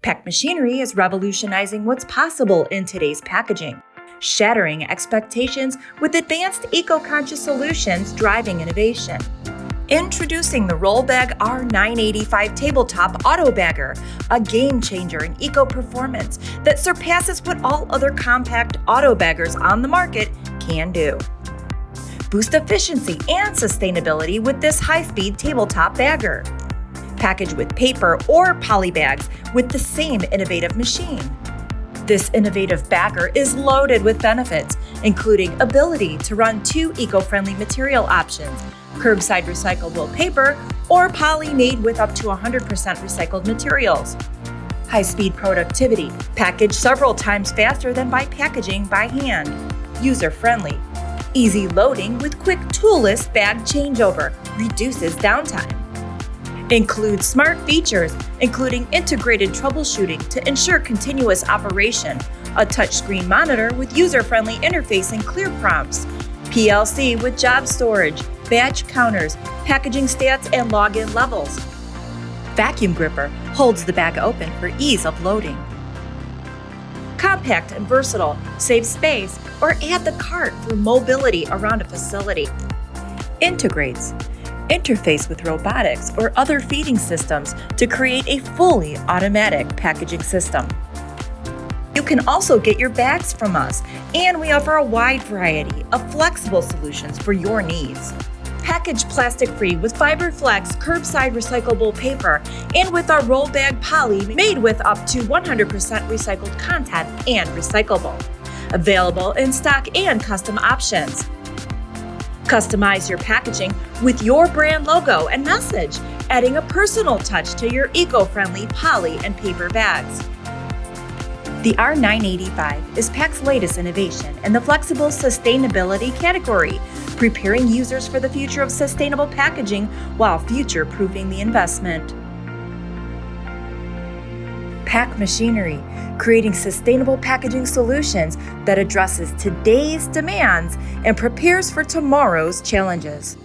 Pack machinery is revolutionizing what's possible in today's packaging, shattering expectations with advanced eco-conscious solutions driving innovation. Introducing the Rollbag R985 Tabletop Auto Bagger, a game changer in eco-performance that surpasses what all other compact auto baggers on the market can do. Boost efficiency and sustainability with this high-speed tabletop bagger. Package with paper or poly bags with the same innovative machine. This innovative bagger is loaded with benefits, including ability to run 2 eco-friendly material options, curbside recyclable paper or poly made with up to 100% recycled materials. High-speed productivity, packaged several times faster than by packaging by hand. User-friendly. Easy loading with quick toolless bag changeover, reduces downtime. Includes smart features, including integrated troubleshooting to ensure continuous operation, a touchscreen monitor with user-friendly interface and clear prompts, PLC with job storage, batch counters, packaging stats, and login levels. Vacuum gripper holds the bag open for ease of loading. Compact and versatile, save space, or add the cart for mobility around a facility. Integrates. Interface with robotics or other feeding systems to create a fully automatic packaging system. You can also get your bags from us, and we offer a wide variety of flexible solutions for your needs. Packaged plastic-free with Fiberflex curbside recyclable paper and with our Rollbag Poly made with up to 100% recycled content and recyclable. Available in stock and custom options. Customize your packaging with your brand logo and message, adding a personal touch to your eco-friendly poly and paper bags. The R985 is Pack's latest innovation in the flexible sustainability category, preparing users for the future of sustainable packaging while future-proofing the investment. Pack machinery, creating sustainable packaging solutions that addresses today's demands and prepares for tomorrow's challenges.